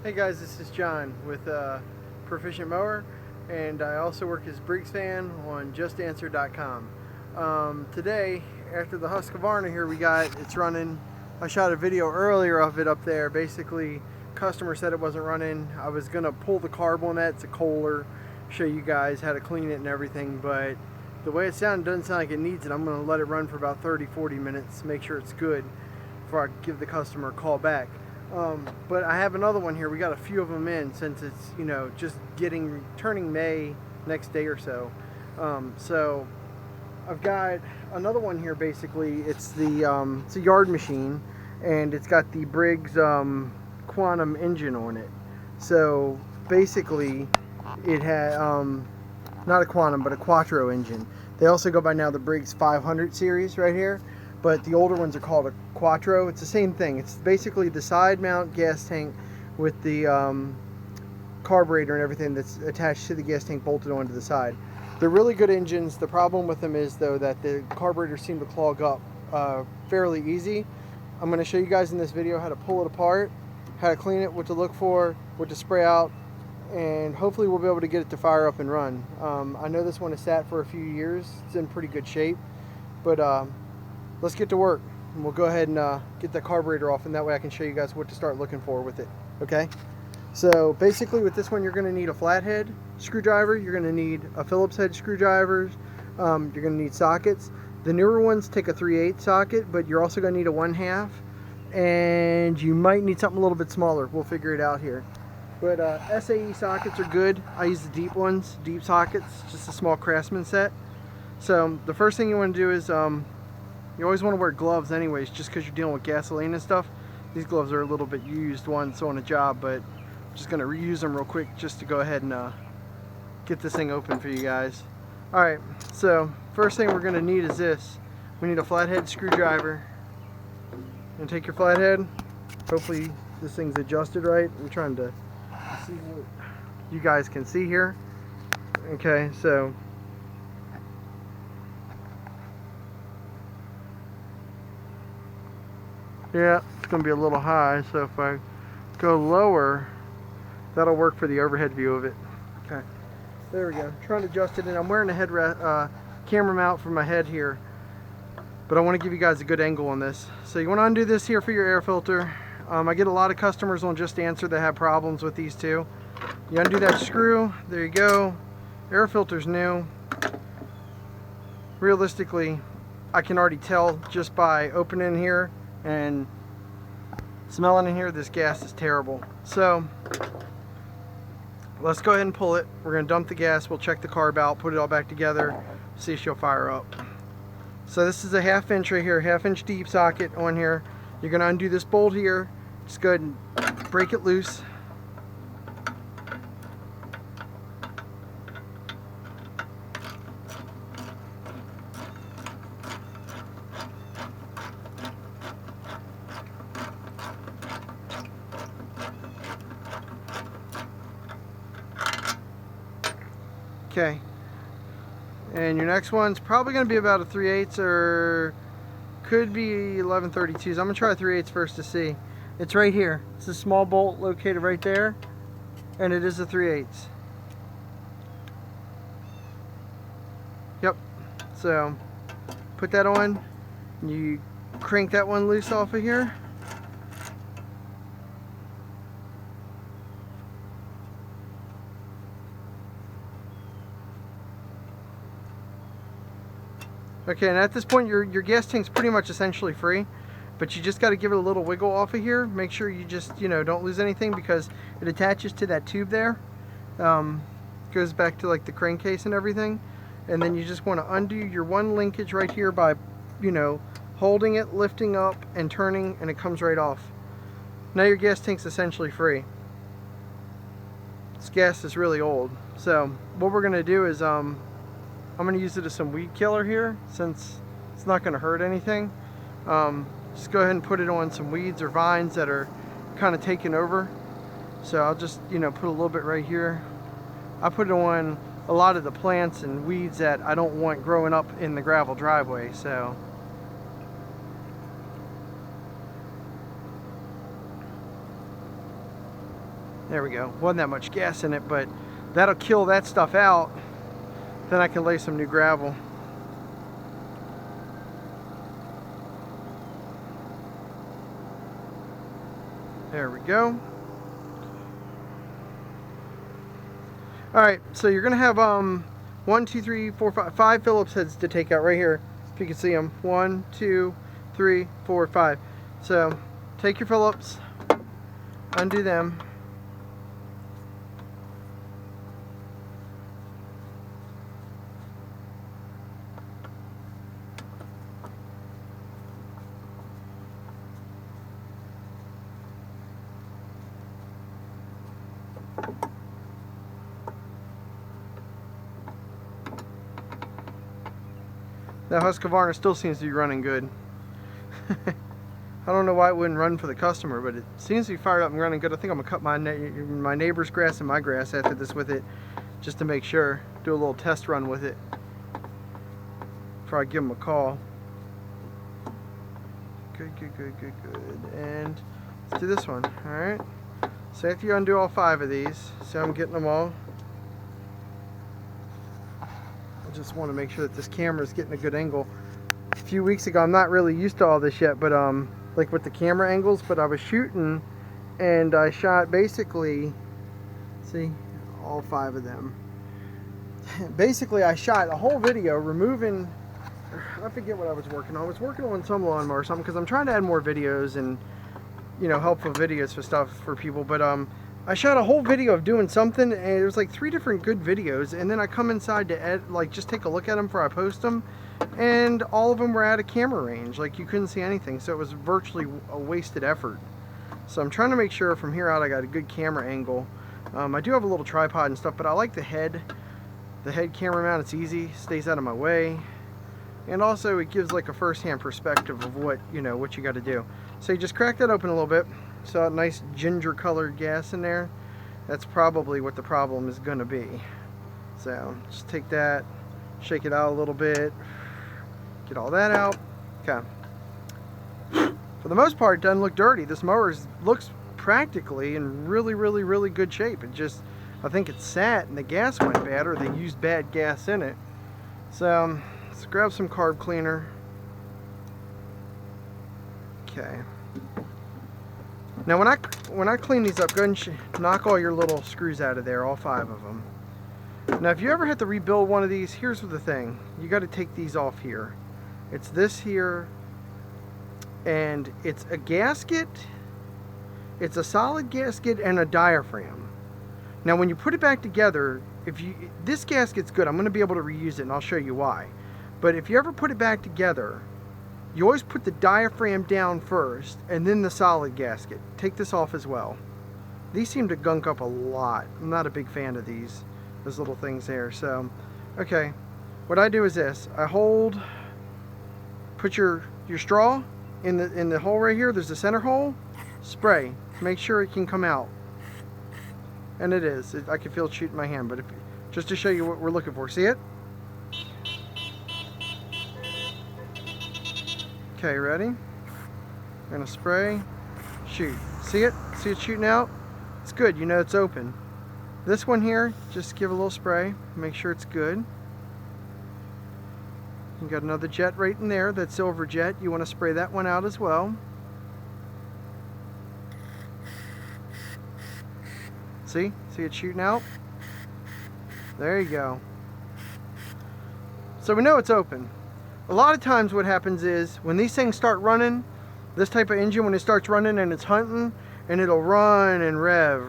Hey guys, this is John with Proficient Mower, and I also work as Briggs fan on JustAnswer.com. Today, after the Husqvarna here it's running. I shot a video earlier of it up there. Basically, customer said it wasn't running. I was gonna pull the carb on that. It's a Kohler. Show you guys how to clean it and everything, but the way it sounded doesn't sound like it needs it. I'm gonna let it run for about 30-40 minutes, make sure it's good before I give the customer a call back. But I have another one here. We got a few of them in since it's, just turning May next day or so. So I've got another one here. Basically, it's it's a yard machine, and it's got the Briggs Quantum engine on it. So basically, it had not a Quantum, but a Quattro engine. They also go by now the Briggs 500 series right here, but the older ones are called a Quattro. It's the same thing. It's basically the side mount gas tank with the carburetor and everything that's attached to the gas tank bolted onto the side. They're really good engines. The problem with them is, though, that the carburetors seem to clog up fairly easy. I'm going to show you guys in this video how to pull it apart, how to clean it, what to look for, what to spray out, and hopefully we'll be able to get it to fire up and run. I know this one has sat for a few years. It's in pretty good shape, but let's get to work. And we'll go ahead and get the carburetor off, and that way I can show you guys what to start looking for with it. Okay? So basically with this one, you're going to need a flathead screwdriver. You're going to need a Phillips head screwdriver. You're going to need sockets. The newer ones take a 3/8 socket, but you're also going to need a 1/2. And you might need something a little bit smaller. We'll figure it out here. But SAE sockets are good. I use the deep ones, deep sockets, just a small Craftsman set. So the first thing you want to do is you always want to wear gloves anyways, just because you're dealing with gasoline and stuff. These gloves are a little bit used once on a job, but I'm just going to reuse them real quick just to go ahead and get this thing open for you guys. Alright, so first thing we're going to need is this. We need a flathead screwdriver. And take your flathead. Hopefully this thing's adjusted right. We're trying to see what you guys can see here. Okay, so yeah, it's going to be a little high, so if I go lower, that'll work for the overhead view of it. Okay, there we go. Trying to adjust it, and I'm wearing a camera mount for my head here, but I want to give you guys a good angle on this. So you want to undo this here for your air filter. I get a lot of customers on Just Answer that have problems with these two. You undo that screw, there you go. Air filter's new. Realistically, I can already tell just by opening here and smelling in here, this gas is terrible. So let's go ahead and pull it. We're going to dump the gas, we'll check the carb out, put it all back together, see if she'll fire up. So this is a 1/2 inch right here, 1/2 inch deep socket on here. You're going to undo this bolt here, just go ahead and break it loose. Okay, and your next one's probably going to be about a 3/8 or could be 11/32. I'm going to try a 3/8 first to see. It's right here. It's a small bolt located right there, and it is a 3/8. Yep. So put that on. You crank that one loose off of here. Okay, and at this point your gas tank's pretty much essentially free, but you just got to give it a little wiggle off of here. Make sure you just, don't lose anything because it attaches to that tube there. Goes back to like the crankcase and everything. And then you just want to undo your one linkage right here by, holding it, lifting up, and turning, and it comes right off. Now your gas tank's essentially free. This gas is really old. So what we're going to do is I'm going to use it as some weed killer here since it's not going to hurt anything. Just go ahead and put it on some weeds or vines that are kind of taking over. So I'll just, put a little bit right here. I put it on a lot of the plants and weeds that I don't want growing up in the gravel driveway. So There we go. Wasn't that much gas in it, but that'll kill that stuff out. Then I can lay some new gravel. There we go. Alright, so you're going to have 1, 2, 3, 4, 5 Phillips heads to take out right here. If you can see them. 1, 2, 3, 4, 5. So take your Phillips, undo them. That Husqvarna still seems to be running good. I don't know why it wouldn't run for the customer, but it seems to be fired up and running good. I think I'm going to cut my neighbor's grass and my grass after this with it, just to make sure. Do a little test run with it before I give them a call. Good, good, good, good, good. And let's do this one. Alright. So after you undo all 5 of these, see how I'm getting them all? I just want to make sure that this camera is getting a good angle. A few weeks ago, I'm not really used to all this yet, but like with the camera angles, but I was shooting and I shot basically, see, all 5 of them. Basically, I shot a whole video removing, I forget what I was working on. I was working on some lawnmower or something because I'm trying to add more videos and, you know, helpful videos for stuff for people, but I shot a whole video of doing something, and it was like 3 different good videos, and then I come inside to edit, like just take a look at them before I post them, and all of them were out of camera range. Like you couldn't see anything, so it was virtually a wasted effort. So I'm trying to make sure from here out I got a good camera angle. I do have a little tripod and stuff, but I like the head camera mount. It's easy, stays out of my way, and also it gives like a first-hand perspective of what you got to do. So you just crack that open a little bit. Saw a nice ginger colored gas in there. That's probably what the problem is going to be. So just take that, shake it out a little bit, get all that out. Okay. For the most part, it doesn't look dirty. This mower looks practically in really, really, really good shape. It just, I think it sat and the gas went bad, or they used bad gas in it. So let's grab some carb cleaner. Okay. Now when I clean these up, go ahead and knock all your little screws out of there, all 5 of them. Now if you ever have to rebuild one of these, here's the thing. You got to take these off here. It's this here, and it's a gasket, it's a solid gasket and a diaphragm. Now when you put it back together, this gasket's good. I'm going to be able to reuse it, and I'll show you why. But if you ever put it back together, you always put the diaphragm down first and then the solid gasket. Take this off as well. These seem to gunk up a lot. I'm not a big fan of those little things there. So, okay, what I do is this. I put your straw in the hole right here. There's the center hole. Spray. Make sure it can come out. And it is. I can feel it shooting my hand, but just to show you what we're looking for. See it? Okay, ready? I'm gonna spray, shoot. See it? See it shooting out? It's good, you know it's open. This one here, just give a little spray, make sure it's good. You got another jet right in there, that silver jet. You want to spray that one out as well. See? See it shooting out? There you go. So we know it's open. A lot of times what happens is when these things start running, this type of engine, when it starts running and it's hunting, and it'll run and rev.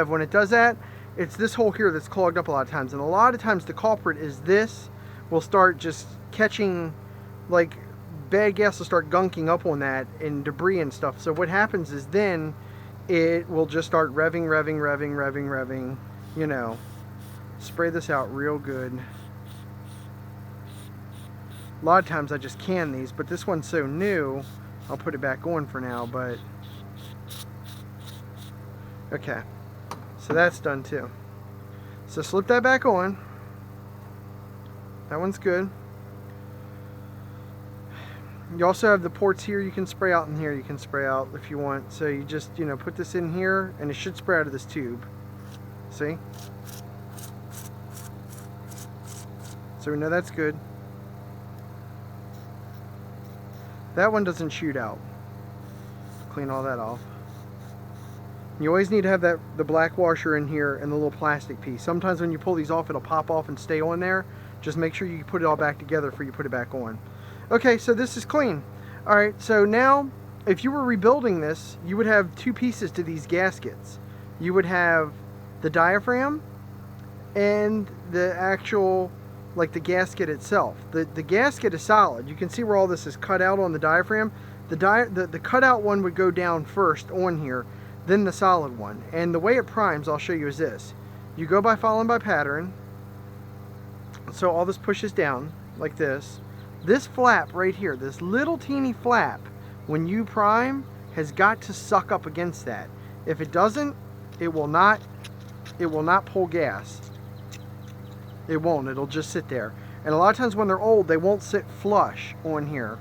When it does that, it's this hole here that's clogged up a lot of times. And a lot of times the culprit is this will start just catching, like bad gas will start gunking up on that and debris and stuff. So what happens is then it will just start revving, you know. Spray this out real good. A lot of times I just can these, but this one's so new, I'll put it back on for now, but okay. So that's done too. So slip that back on. That one's good. You also have the ports here you can spray out, and here you can spray out if you want. So you just, you know, put this in here and it should spray out of this tube. See? So we know that's good. That one doesn't shoot out. Clean all that off. You always need to have the black washer in here and the little plastic piece. Sometimes when you pull these off, it'll pop off and stay on there. Just make sure you put it all back together before you put it back on. Okay, so this is clean. All right, so now if you were rebuilding this, you would have two pieces to these gaskets. You would have the diaphragm and the actual, like the gasket itself. The gasket is solid. You can see where all this is cut out on the diaphragm. The cutout one would go down first on here, then the solid one. And the way it primes, I'll show you, is this. You go by following by pattern. So all this pushes down like this. This flap right here, this little teeny flap, when you prime, has got to suck up against that. If it doesn't, it will not pull gas. It won't. It'll just sit there. And a lot of times when they're old, they won't sit flush on here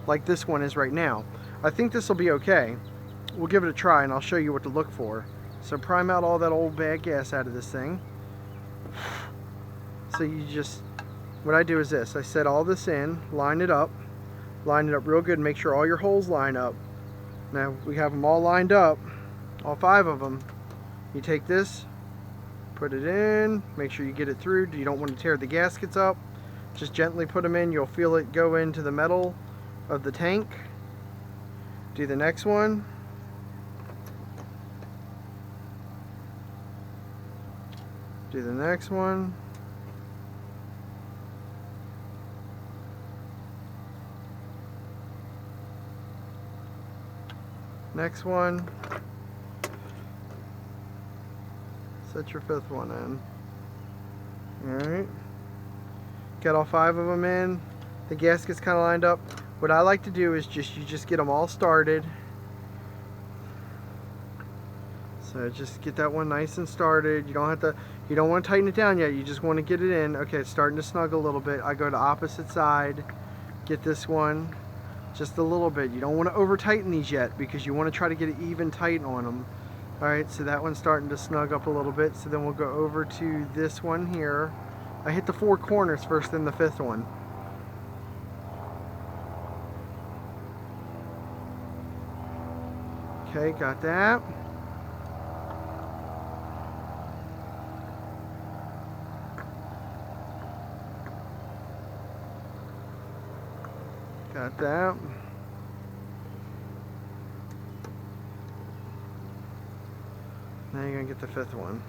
like this one is right now. I think this will be okay. We'll give it a try and I'll show you what to look for. So prime out all that old bad gas out of this thing. So you just, what I do is this. I set all this in, line it up real good, and make sure all your holes line up. Now we have them all lined up, all 5 of them. You take this, put it in, make sure you get it through. You don't want to tear the gaskets up. Just gently put them in. You'll feel it go into the metal of the tank. Do the next one. Do the next one. Next one. Set your 5th one in. Alright. Got all 5 of them in. The gasket's kind of lined up. What I like to do is you just get them all started. So just get that one nice and started. You don't want to tighten it down yet. You just want to get it in. Okay, it's starting to snug a little bit. I go to opposite side. Get this one. Just a little bit. You don't want to over tighten these yet because you want to try to get it even tight on them. Alright, so that one's starting to snug up a little bit. So then we'll go over to this one here. I hit the 4 corners first, then the 5th one. Okay, got that. Got that. Now you're going to get the 5th one.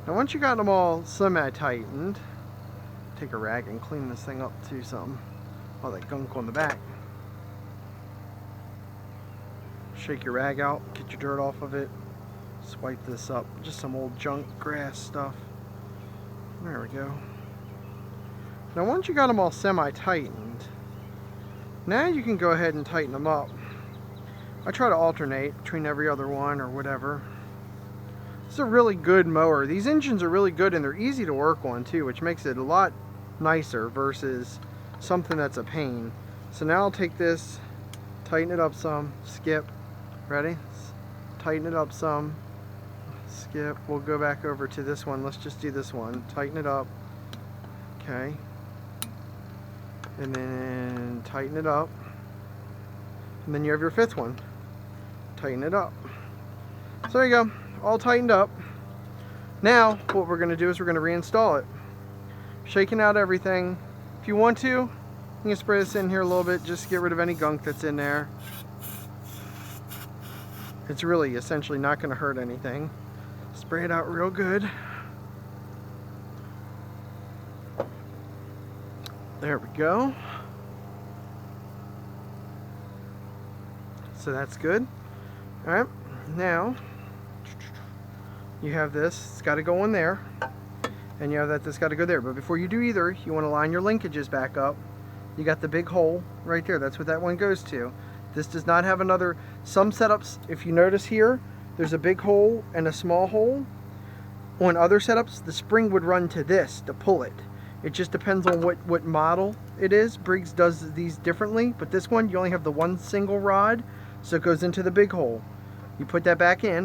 Now once you got them all semi-tightened, take a rag and clean this thing up to some, all that gunk on the back. Shake your rag out, get your dirt off of it, swipe this up, just some old junk grass stuff. There we go. Now once you got them all semi-tightened, now you can go ahead and tighten them up. I try to alternate between every other one or whatever. It's a really good mower. These engines are really good and they're easy to work on too, which makes it a lot nicer versus something that's a pain. So now I'll take this, tighten it up some, skip. Ready? Tighten it up some, skip. We'll go back over to this one. Let's just do this one. Tighten it up. Okay. And then tighten it up. And then you have your 5th one. Tighten it up. So there you go. All tightened up. Now what we're going to do is we're going to reinstall it. Shaking out everything. If you want to, you can spray this in here a little bit just to get rid of any gunk that's in there. It's really essentially not going to hurt anything. Spray it out real good. There we go. So that's good. Alright, now you have this, it's got to go in there, and you have that, this got to go there. But before you do either, you want to line your linkages back up. You got the big hole right there, that's what that one goes to. This does not have another, some setups, if you notice here, there's a big hole and a small hole. On other setups, the spring would run to this to pull it. It just depends on what model it is. Briggs does these differently, but this one you only have the one single rod, so it goes into the big hole. You put that back in.